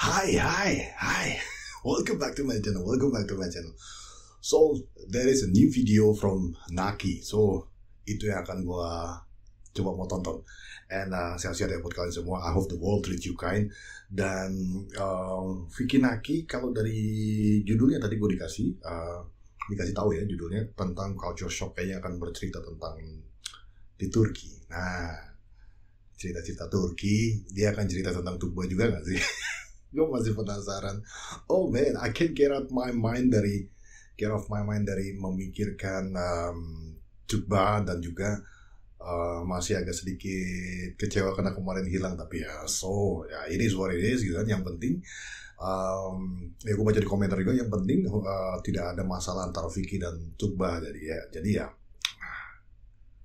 Hi. Welcome back to my channel. So, there is a new video from Naki. So, itu yang akan gua coba mau tonton. And sehat-sehat ya buat kalian semua. I hope the world treats you kind. Dan Vicky Naki, kalau dari judulnya tadi gue dikasih tahu ya judulnya tentang culture shock, kayaknya akan bercerita tentang di Turki. Nah, cerita-cerita Turki, dia akan cerita tentang Tukba juga nggak sih? Gue masih penasaran. Oh man, I can't get off my mind dari memikirkan Tukba, dan juga masih agak sedikit kecewa karena kemarin hilang. Tapi ya it is what it is gitu kan. Yang penting ya gue baca di komentar juga, yang penting tidak ada masalah antara Vicky dan Tukba. Jadi ya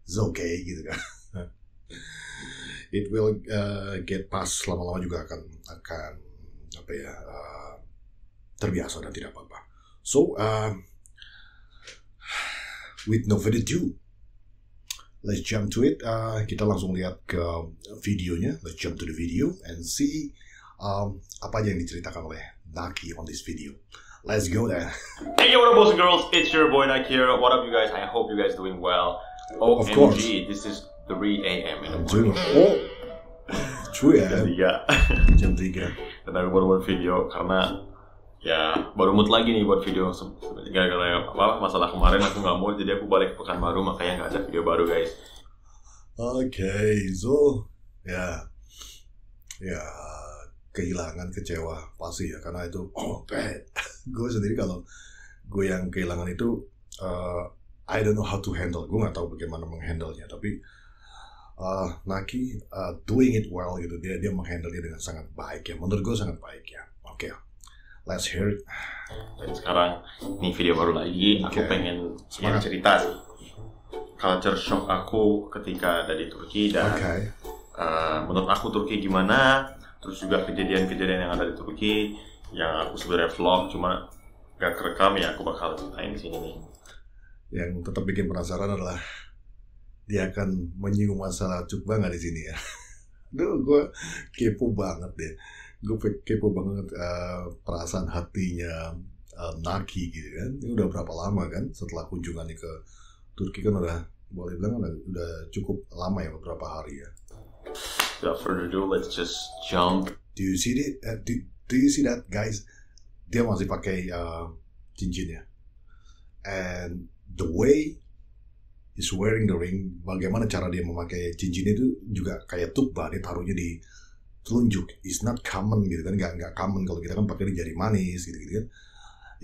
it's okay gitu kan. It will get past, lama-lama juga akan terbiasa dan tidak apa-apa. So with no further ado, let's jump to it. Kita langsung lihat ke videonya. Let's jump to the video and see apa aja yang diceritakan oleh Naki on this video. Let's go there. Hey, what up, boys and girls? It's your boy Naki here. What up, you guys? I hope you guys doing well. Of course. This is 3 a.m. in the morning. True ya. Jam 3. Dan aku baru buat video karena ya baru mood lagi nih buat video. Gara-gara masalah kemarin aku nggak mood, jadi aku balik ke Pekanbaru, makanya nggak ada video baru, guys. Okay, so ya kehilangan, kecewa pasti ya, karena itu gue sendiri kalau gue yang kehilangan itu I don't know how to handle. Gue nggak tahu bagaimana menghandlenya, tapi Naki doing it well gitu. Dia menghandle-nya dengan sangat baik ya. Menurut gue sangat baik ya. Oke, let's hear it. Dan sekarang ini video baru lagi. Aku pengen cerita sih culture shock aku ketika ada di Turki, dan menurut aku Turki gimana. Terus juga kejadian-kejadian yang ada di Turki yang aku sebenarnya vlog cuma gak kerekam, ya aku bakal ceritain di sini nih. Yang tetap bikin penasaran adalah dia akan menyinggung masalah Tukba nggak di sini ya. Duh, gue kepo banget deh. Gue kepo banget perasaan hatinya Naki gitu kan. Ini udah berapa lama kan setelah kunjungannya ke Turki, kan boleh bilang udah cukup lama ya, beberapa hari ya. Without further ado, let's just jump. Do you see that? Do you see that, guys? Dia masih pakai cincinnya. And the way he's wearing the ring, bagaimana cara dia memakai cincin itu juga kayak Tukba, dia taruhnya di telunjuk. It's not common gitu kan, nggak common kalau kita kan pakai di jari manis gitu kan.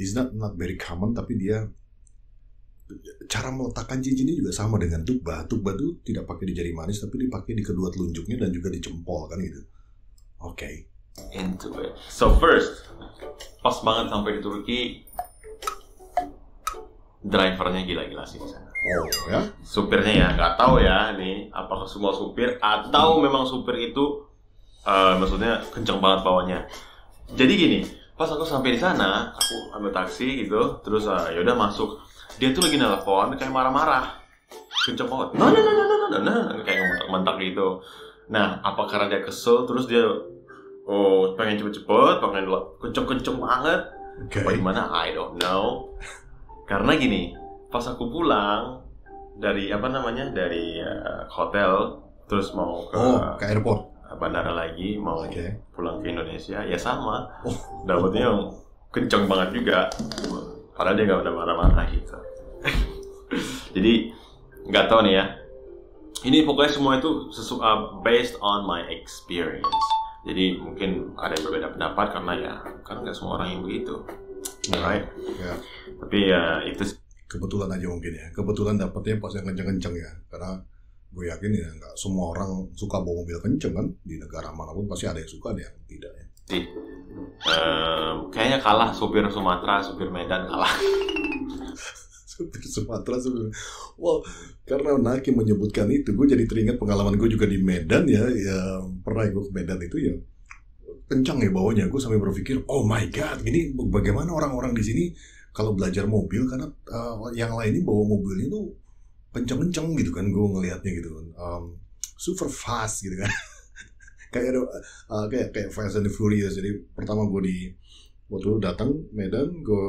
It's not very common, tapi dia cara meletakkan cincinnya juga sama dengan Tukba. Tukba tuh tidak pakai di jari manis, tapi dipakai di kedua telunjuknya dan juga di jempol kan gitu. Okay. Into it. So first, pas banget sampai di Turki, drivernya gila-gila sih di sana. Oh ya? Supirnya ya nggak tahu ya nih apakah semua supir atau memang supir itu maksudnya kenceng banget bawanya. Jadi gini, pas aku sampai di sana, aku ambil taksi gitu, terus ya udah masuk. Dia tuh lagi nelpon kayak marah-marah, kenceng banget. Nah, kayak ngementak gitu. Nah, apa karena dia kesel, terus dia pengen cepet-cepet, pengen kenceng-kenceng banget. Bagaimana? I don't know. Karena gini, pas aku pulang dari dari hotel, terus mau ke airport, bandara lagi, mau pulang ke Indonesia, ya sama, dapetnya yang kenceng banget juga, padahal dia nggak udah marah-marah gitu. Jadi nggak tahu nih ya, ini pokoknya semua itu based on my experience. Jadi mungkin ada yang berbeda pendapat karena ya kan nggak semua orang yang begitu. Right? Yeah. Tapi ya itu kebetulan aja mungkin ya. Kebetulan dapetnya pas yang kenceng-kenceng ya. Karena gue yakin ya nggak semua orang suka bawa mobil kenceng kan. Di negara manapun pasti ada yang suka, ada yang tidak ya. Kayaknya kalah supir Sumatera, supir Medan kalah. Supir Sumatera, well, karena Naki menyebutkan itu, gue jadi teringat pengalaman gue juga di Medan ya. Pernah gue ke Medan itu ya kencang ya bawanya. Gue sampai berpikir, oh my god, ini bagaimana orang-orang di sini kalau belajar mobil, karena yang lainnya bawa mobilnya tuh kenceng-kenceng gitu kan. Gue ngelihatnya gitu kan, super fast gitu kan. kayak Fast and the Furious. Jadi pertama gue waktu datang Medan, gue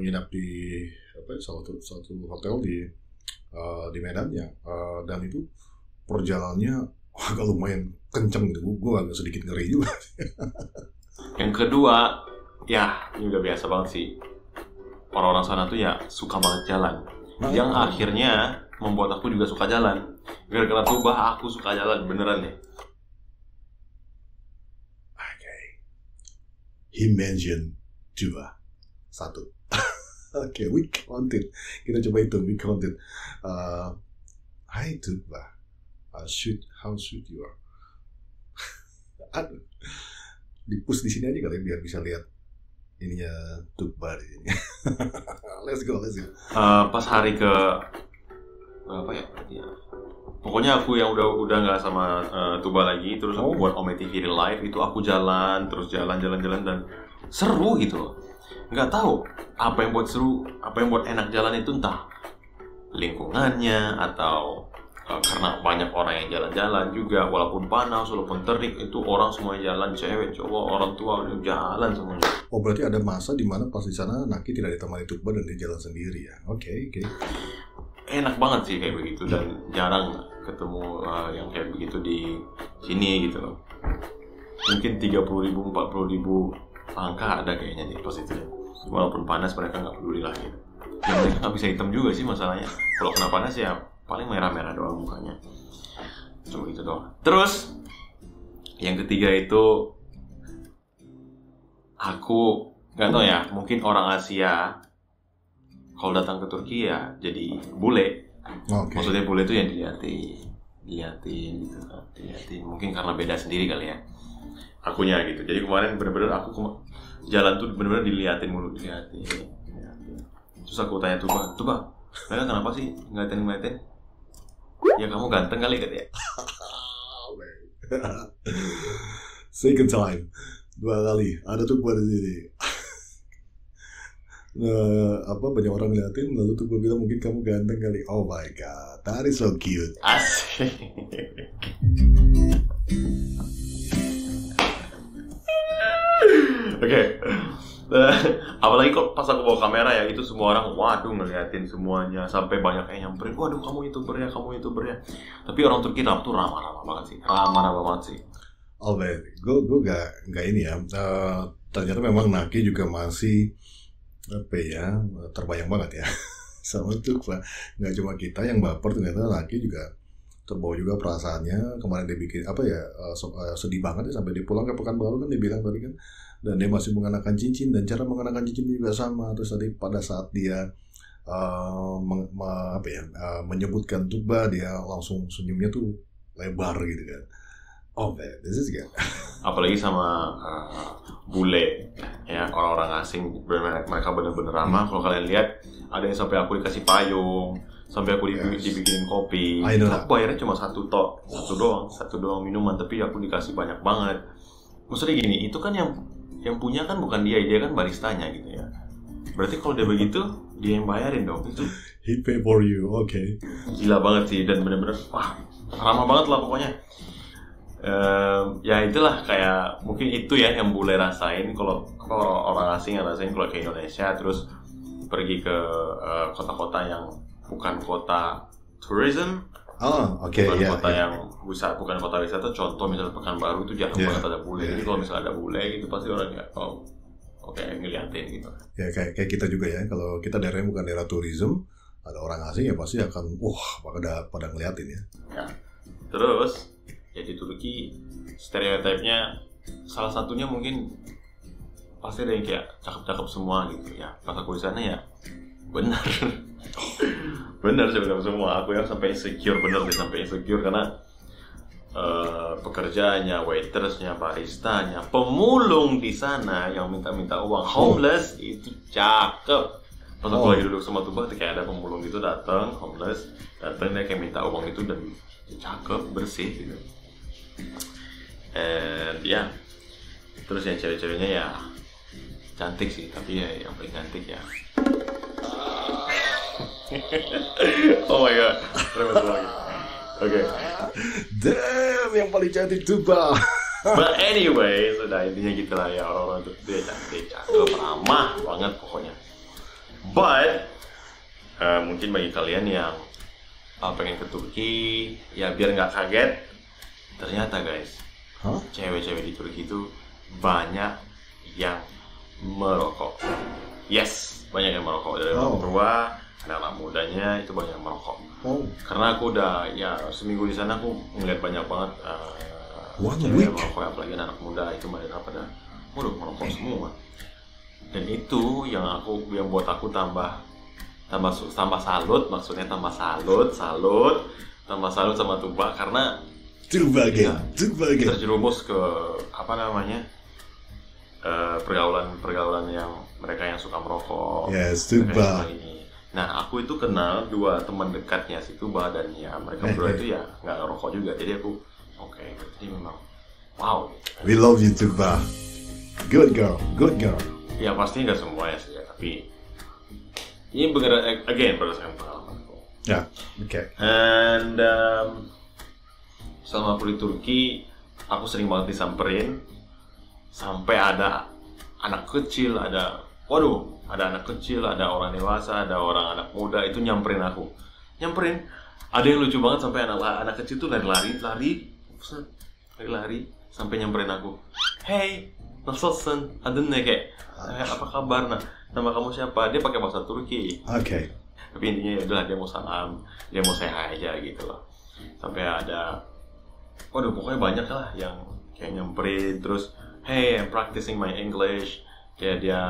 nginap di satu hotel di Medan ya, dan itu perjalanannya agak lumayan kenceng gitu, gue agak sedikit ngeri juga. Yang kedua, ya ini udah biasa banget sih, orang-orang sana tuh ya suka banget jalan, yang akhirnya membuat aku juga suka jalan. Gara-gara Tuba aku suka jalan beneran deh. He mentioned Tuba satu. Oke, we counted. Kita coba hitung, we counted. Hi Tuba, how should you are? Aduh, di push di sini aja kali biar bisa lihat ininya Tuba di sini. Let's go. Pas hari ke berapa ya? Pokoknya aku yang udah nggak sama Tuba lagi, terus aku buat OMTV Real Life itu aku jalan dan seru gitu loh. Nggak tahu apa yang buat seru, apa yang buat enak jalan itu, entah lingkungannya atau karena banyak orang yang jalan-jalan juga, walaupun panas, walaupun terik, itu orang semuanya jalan, cewek, cowok, orang tua udah jalan semuanya. Oh, berarti ada masa di mana pas di sana Naki tidak ditemani Tuba dan dia jalan sendiri ya? Oke. Enak banget sih kayak begitu, dan jarang ketemu yang kayak begitu di sini gitu loh. Mungkin 30.000, 40.000 angka ada kayaknya di pos itu. Walaupun panas mereka nggak peduli lah gitu. Ya mereka nggak bisa hitam juga sih masalahnya. Kalau kena panas ya paling merah-merah doang mukanya. Cuma gitu doang. Terus yang ketiga itu aku nggak tahu ya, mungkin orang Asia kalau datang ke Turki ya jadi bule. Okay. Maksudnya bule itu yang diliatin gitu kan. Diliatin. Mungkin karena beda sendiri kali ya. Akunya gitu. Jadi kemarin bener-bener aku jalan tuh bener-bener diliatin mulu, diliatin. Terus aku tanya Tuba, mereka kenapa sih ngeliatin? Ya kamu ganteng kali kan ya. Second time, 2 kali ada Tuba di sini. Banyak orang ngeliatin, lalu Tuba bilang mungkin kamu ganteng kali. Oh my god, that is so cute. Asik. Oke. Apalagi kok pas aku bawa kamera ya, itu semua orang waduh ngeliatin semuanya, sampai banyak yang nyamperin, waduh kamu YouTuber ya. Tapi orang Turki tuh ramah banget sih. Oh man, gue gak ini ya. Ternyata memang Naki juga masih terbayang banget ya sama Tuba. Nggak cuma kita yang baper, ternyata Naki juga terbawa juga perasaannya. Kemarin dia bikin sedih banget ya, sampai dia pulang ke Pekanbaru kan dia bilang tadi kan, dan dia masih mengenakan cincin, dan cara mengenakan cincin juga sama. Terus tadi pada saat dia menyebutkan Tuba, dia langsung senyumnya tuh lebar gitu kan. Oh man, this is good. Apalagi sama bule ya, orang-orang asing, mereka bener-bener ramah. Kalau kalian lihat, ada yang sampai aku dikasih payung, sampai aku dibikinin kopi. Aku bayarnya cuma satu doang minuman, tapi aku dikasih banyak banget. Maksudnya gini, itu kan yang punya kan bukan dia kan baristanya gitu ya. Berarti kalau dia begitu, dia yang bayarin dong itu. He pay for you, okay. Gila banget sih, dan bener-bener ramah banget lah pokoknya. Ya itulah, kayak mungkin itu ya yang bule rasain. Kalau orang asing yang rasain kalau ke Indonesia terus pergi ke kota-kota yang bukan kota tourism, bukan kota yang wisata, bukan kota wisata. Contoh misalnya Pekanbaru itu jarang banget ada bule. Jadi kalau misalnya ada bule gitu pasti orang ya ngeliatin gitu. Ya kayak kita juga ya, kalau kita daerahnya bukan daerah tourism, ada orang asing ya pasti akan pada ngeliatin ya. Terus ya di Turki stereotipnya salah satunya mungkin pasti ada yang kayak cakep-cakep semua gitu ya. Pas aku di sana ya benar sih, benar semua. Aku yang sampai insecure karena pekerjaannya, waitersnya, baristanya, pemulung di sana yang minta uang, homeless itu cakep. Pas aku lagi duduk sama Tuba, kayak ada pemulung gitu datang, homeless datang, dia kayak minta uang itu dan cakep, bersih gitu. Ya, terus yang cewek-ceweknya ya cantik sih, tapi ya yang paling cantik ya. Oh my god, terus lagi. Oke. Damn, yang paling cantik Tuba. But anyway, sudah intinya gitu lah ya, orang-orang itu dia cantik, cakep, ramah banget pokoknya. But mungkin bagi kalian yang pengen ke Turki, ya biar nggak kaget, ternyata guys, cewek-cewek di Turki itu banyak yang merokok. Yes, banyak yang merokok, dari orang tua, anak-anak mudanya itu banyak yang merokok. Karena aku udah ya seminggu di sana, aku ngeliat banyak banget cewek merokok, apalagi anak muda itu mereka pada merokok semua. Dan itu yang buat aku tambah salut, maksudnya tambah salut sama Tuba, karena terjerumus ke pergaulan yang mereka yang suka merokok. Yes, Tuba. Nah, aku itu kenal 2 teman dekatnya si Tuba, dan ya mereka berdua itu ya nggak ngerokok juga. Jadi aku jadi memang wow. We love you Tuba. Good girl. Ya pasti nggak semua ya sih, tapi ini beneran berdasarkan pengalaman. Ya, oke. And selama aku di Turki, aku sering banget disamperin. Sampai ada anak kecil, ada anak kecil, ada orang dewasa, ada orang anak muda itu nyamperin aku. Ada yang lucu banget, sampai anak kecil tuh lari sampai nyamperin aku. Hey, nasılsın? Adın ne kayak? Apa kabar? Nama kamu siapa? Dia pakai bahasa Turki. Oke. Tapi intinya ya udah, dia mau salam, dia mau say hi aja gitu loh. Sampai ada, pokoknya banyak lah yang kayak nyamperin, terus hey, I'm practicing my English. Kayak dia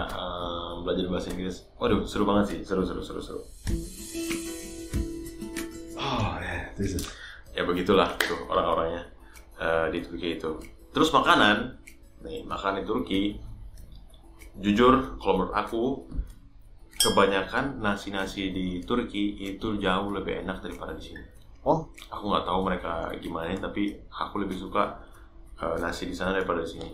belajar bahasa Inggris. Seru banget sih, seru. Ya begitulah tuh orang-orangnya di Turki itu. Terus makan di Turki, jujur kalau menurut aku, kebanyakan nasi di Turki itu jauh lebih enak daripada di sini. Aku nggak tahu mereka gimana, tapi aku lebih suka nasi di sana daripada di sini.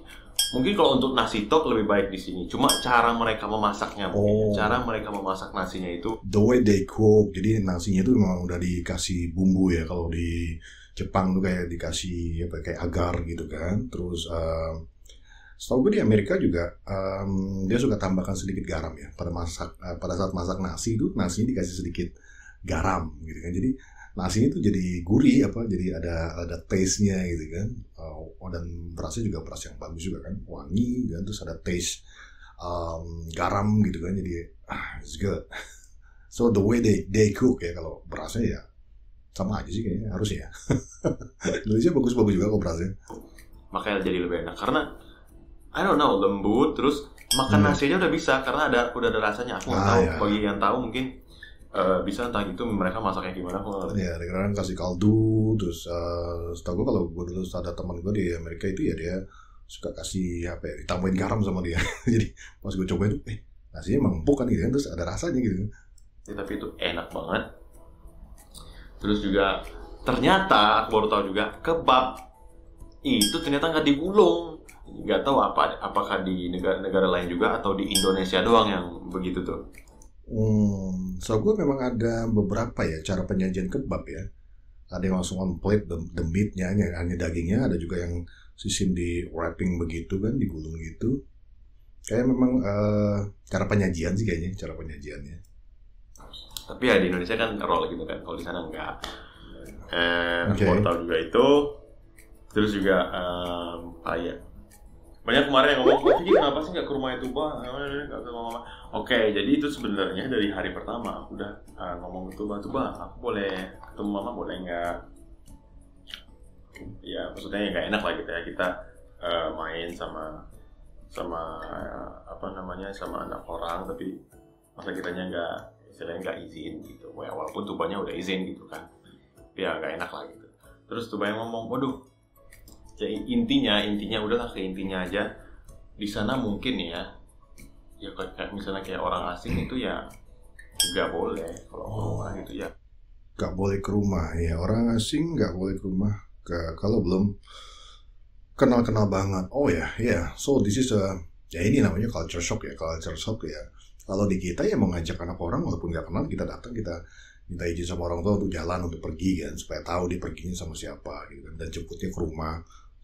Mungkin kalau untuk nasi tok lebih baik di sini. Cuma cara mereka memasaknya, cara mereka memasak nasinya itu, the way they cook. Jadi nasinya itu memang udah dikasih bumbu ya. Kalau di Jepang tuh kayak dikasih kayak agar gitu kan. Terus setahu gue di Amerika juga dia suka tambahkan sedikit garam ya pada saat masak nasi itu, nasinya dikasih sedikit garam gitu kan. Jadi nasinya itu jadi gurih, jadi ada taste-nya gitu kan. Dan berasnya juga beras yang bagus juga kan, wangi kan, terus ada taste garam gitu kan. Jadi it's good. So the way they cook ya, kalau berasnya ya sama aja sih kayaknya, harusnya ya. Indonesia bagus-bagus juga kok berasnya. Makanya jadi lebih enak karena I don't know, lembut, terus makan nasi aja udah bisa karena udah ada rasanya. Aku nggak tahu, ya. Bagi yang tahu mungkin bisa, entah itu mereka masaknya gimana. Ya, kadang kasih kaldu, terus setahu gue kalau gue dulu ada teman gue di Amerika itu ya, dia suka kasih ditambahin garam sama dia. Jadi pas gue coba itu, nasinya emang empuk kan gitu kan, terus ada rasanya gitu. Ya, tapi itu enak banget. Terus juga ternyata aku baru tahu juga kebab itu ternyata nggak digulung. Nggak tahu apakah di negara lain juga atau di Indonesia doang yang begitu tuh. So gue memang ada beberapa ya cara penyajian kebab ya. Ada yang langsung on plate the meatnya, hanya dagingnya. Ada juga yang sistem di wrapping begitu kan, digulung gitu. Kayak memang cara penyajian sih kayaknya, cara penyajiannya. Tapi ya di Indonesia kan roll gitu kan, kalau di sana enggak. Baru tahu juga itu. Terus juga banyak kemarin yang ngomong, jadi kenapa sih nggak ke rumah itu, Bah? Nggak ke mama. Oke, jadi itu sebenarnya dari hari pertama aku udah ngomong itu, Bah, aku boleh ketemu mama, boleh nggak? Ya, maksudnya nggak enak lah gitu ya, kita main sama sama anak orang, tapi masa kitanya nggak izin gitu. Walaupun Tubanya udah izin gitu kan, ya nggak enak lah gitu. Terus Tuba yang ngomong, waduh. Ya intinya udahlah ke intinya aja. Di sana mungkin ya kayak misalnya kayak orang asing itu ya nggak boleh kalau ke rumah gitu ya. Nggak boleh ke rumah ya, orang asing nggak boleh ke rumah kalau belum kenal banget. So this is ini namanya culture shock ya. Kalau di kita ya mau ngajak anak orang walaupun nggak kenal, kita datang, kita minta izin sama orang tua untuk jalan, untuk pergi kan, supaya tahu dia perginya sama siapa gitu kan, dan jemputnya ke rumah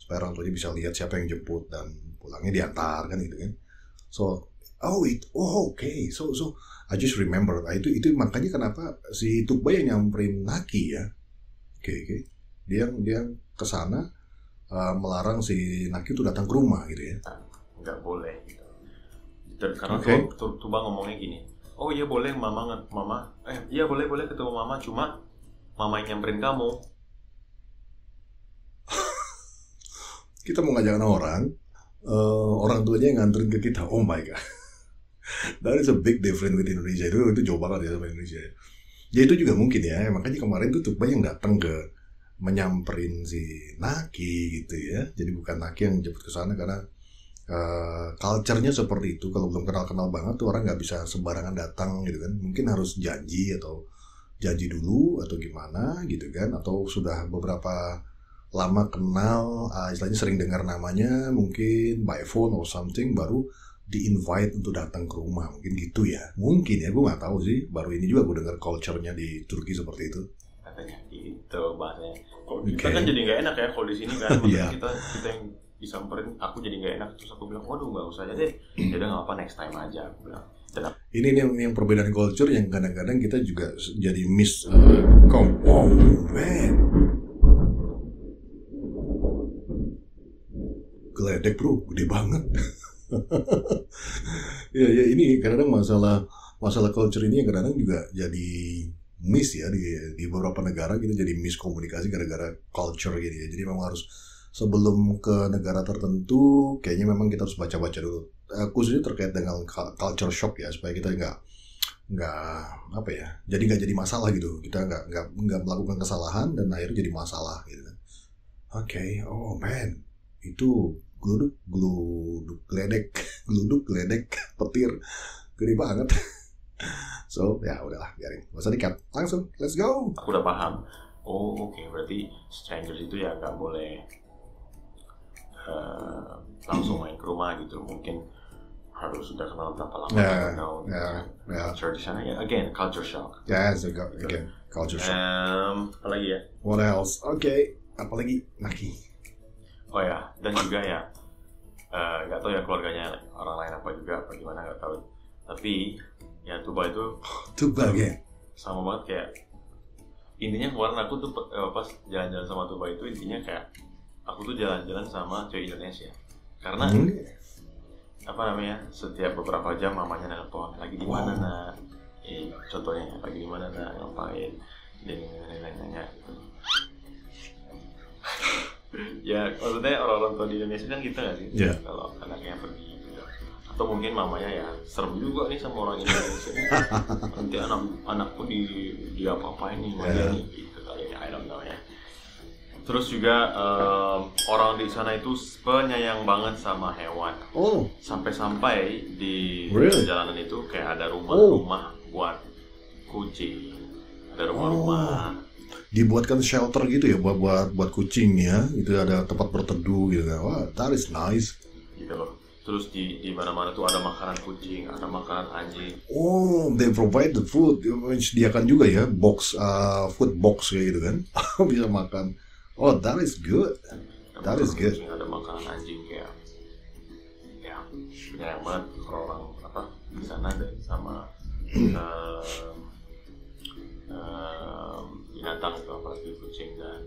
supaya orang tuanya bisa lihat siapa yang jemput dan pulangnya diantar kan gitu kan. So okay. So I just remember. Itu makanya kenapa si Tukba yang nyamperin Naki ya. Oke. Dia ke sana melarang si Naki itu datang ke rumah gitu ya. Nggak boleh gitu. Karena Tukba ngomongnya gini. Oh iya boleh mama. Iya boleh ketemu mama, cuma mama yang nyamperin kamu. Kita mau ngajak orang tuanya yang nganterin ke kita. Oh my god. That is a big difference with Indonesia. Itu jauh banget ya sama Indonesia. Ya itu juga mungkin ya. Makanya kemarin tuh Tukba yang datang menyamperin si Naki gitu ya. Jadi bukan Naki yang jemput ke sana karena culture-nya seperti itu. Kalau belum kenal banget tuh orang nggak bisa sembarangan datang gitu kan. Mungkin harus janji dulu atau gimana gitu kan. Atau sudah beberapa lama kenal, istilahnya sering dengar namanya, mungkin by phone or something, baru di-invite untuk datang ke rumah, mungkin gitu ya. Mungkin ya, gue nggak tahu sih. Baru ini juga gue dengar culture-nya di Turki seperti itu. Katanya gitu bahasanya. Kita kan jadi nggak enak ya kalau di sini kan. Yeah. Kita yang disamperin, aku jadi nggak enak. Terus aku bilang, waduh nggak usah aja deh. Ya udah nggak apa, next time aja. Aku bilang. Ini yang perbedaan culture yang kadang-kadang kita juga jadi miss. Come on, man. Geledek bro, gede banget. ya ini kadang masalah culture ini kadang-kadang juga jadi miss ya di beberapa negara kita jadi miss komunikasi gara-gara culture gitu ya. Jadi memang harus sebelum ke negara tertentu kayaknya memang kita harus baca-baca dulu. Khususnya terkait dengan culture shock ya, supaya kita nggak apa ya, jadi nggak jadi masalah gitu. Kita nggak melakukan kesalahan dan akhirnya jadi masalah gitu kan. Oke. Oh man, itu gluduk geledek petir gede banget. So ya udahlah, biarin, nggak usah di-cut, langsung let's go. Aku udah paham. Oke, berarti strangers itu ya nggak boleh langsung main ke rumah gitu. Mungkin harus sudah kenal berapa lama. Culture di sana ya, again culture shock. Again culture shock. Apalagi ya? What else? Okay, apalagi Naki. Oh ya, dan juga ya nggak tahu ya keluarganya orang lain apa juga, apa gimana nggak tahu. Tapi ya Tukba itu ya. Sama banget kayak intinya kemarin aku tuh pas jalan-jalan sama Tukba itu intinya kayak aku tuh jalan-jalan sama cewek Indonesia. Karena apa namanya, setiap beberapa jam mamanya nelpon, lagi di mana nak? Contohnya lagi di mana nak, ngapain? Dan nanya gitu. Ya maksudnya orang-orang tua di Indonesia kan gitu nggak sih? Yeah. Kalau anaknya pergi gitu. Atau mungkin mamanya ya serem juga nih sama orang Indonesia. Nanti anakku di apa-apain nih dia nih gitu kali ya, I don't know ya. Terus juga orang di sana itu penyayang banget sama hewan. Sampai-sampai di perjalanan itu kayak ada rumah-rumah buat kucing. Ada rumah-rumah. Dibuatkan shelter gitu ya buat kucing ya. Itu ada tempat berteduh gitu kan. Wah, that is nice. Gitu loh. Terus di mana-mana tuh ada makanan kucing, ada makanan anjing. They provide the food. Sediakan juga ya food box kayak gitu kan. Bisa makan. That is good. That is good. Ada makanan anjing kayak ya penyayang banget orang apa di sana deh sama binatang itu, apalagi kucing dan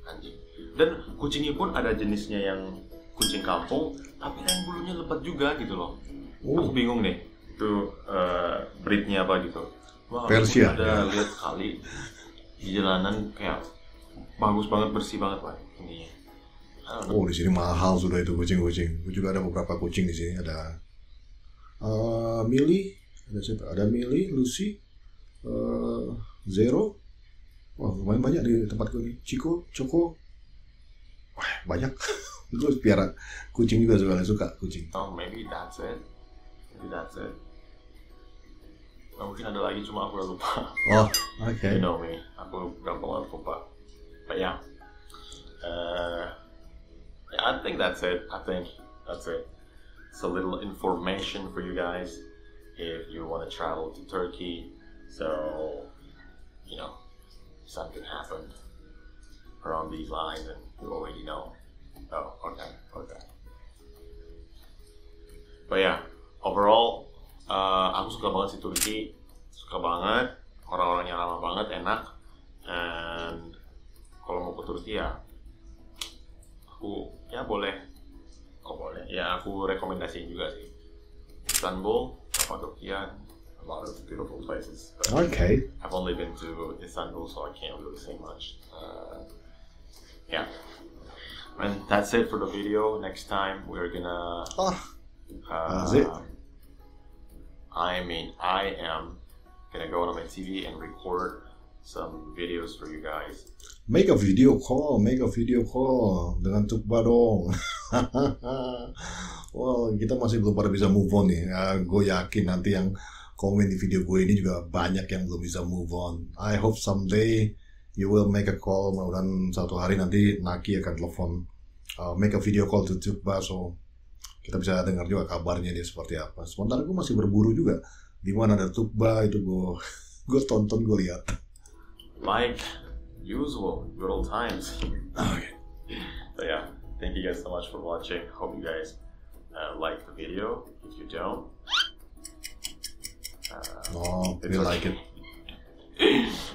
anjing. Dan kucingnya pun ada jenisnya yang kucing kampung, tapi yang bulunya lebat juga gitu loh. Aku bingung deh, itu breednya apa gitu. Wah, Persia. Ada lihat sekali di jalanan kayak bagus banget, bersih banget pak. Ini. Di sini mahal sudah itu kucing-kucing. Juga ada beberapa kucing di sini. Ada Millie, ada Millie, Lucy, Zero. Wah, lumayan banyak di tempatku nih. Chico, Choco. Wah, banyak. Itu piara kucing juga suka kucing. Maybe that's it. Mungkin ada lagi, cuma aku udah lupa. Okay. You know me, aku gampang banget lupa. But yeah, I think that's it. It's a little information for you guys if you want to travel to Turkey. So, you know, something happened around these lines and you already know. Oh, okay. But yeah, overall, aku suka banget sih Turki, suka banget, orang-orangnya ramah banget, enak, and kalau mau ke Turki ya, aku ya boleh, ya aku rekomendasiin juga sih. Istanbul, Cappadocia, a lot of beautiful places. But Okay. I've only been to Istanbul, so I can't really say much. Yeah. And that's it for the video. Next time we're gonna. That's it. I am gonna go on my TV and record some videos for you guys. Make a video call dengan Tukba dong. Well, kita masih belum pada bisa move on nih. Gue yakin nanti yang komen di video gue ini juga banyak yang belum bisa move on. I hope someday you will make a call. Mudah-mudahan suatu hari nanti Naki akan telepon, make a video call to Tukba, so kita bisa dengar juga kabarnya dia seperti apa. Sementara gue masih berburu juga di mana ada Tukba itu gue tonton, gue lihat. Like usual, good old times. Okay. So yeah, thank you guys so much for watching. Hope you guys like the video. If you don't, No, we like it.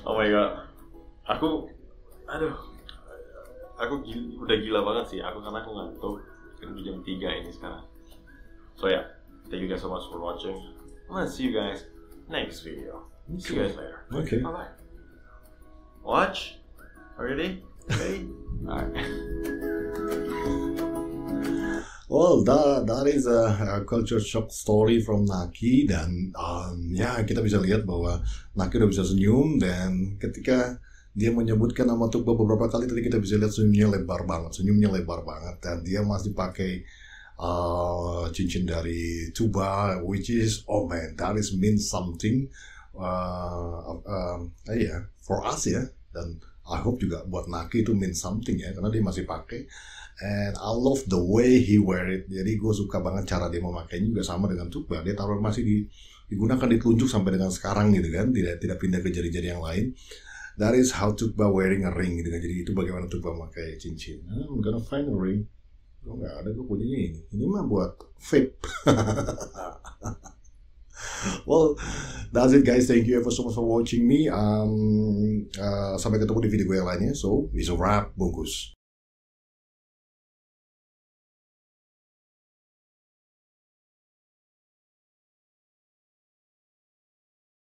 Oh my god, aku udah gila banget sih. Karena aku ngantuk. Kan udah jam 3 ini sekarang. So yeah, thank you guys so much for watching. I'm gonna see you guys next video. See you guys later. Okay. Bye bye. Watch. Ready? Alright. Well, that is a culture shock story from Naki, dan ya kita bisa lihat bahwa Naki udah bisa senyum, dan ketika dia menyebutkan nama Tukba beberapa kali tadi kita bisa lihat senyumnya lebar banget, dan dia masih pakai cincin dari Tuba, which is, oh man, that is means something for us ya, dan I hope juga buat Naki itu means something ya, karena dia masih pakai, and I love the way he wear it. Jadi gue suka banget cara dia memakainya, juga sama dengan Tukba, dia taruh masih digunakan di telunjuk sampai dengan sekarang gitu kan, tidak pindah ke jari-jari yang lain. That is how Tukba wearing a ring gitu kan. Jadi itu bagaimana Tukba pakai cincin. I'm gonna find a ring. Oh, nggak ada, gue punyanya ini. Ini mah buat vape. Well, that's it guys. Thank you ever so much for watching me. Sampai ketemu di video gue yang lainnya. So, it's a wrap. Bungkus.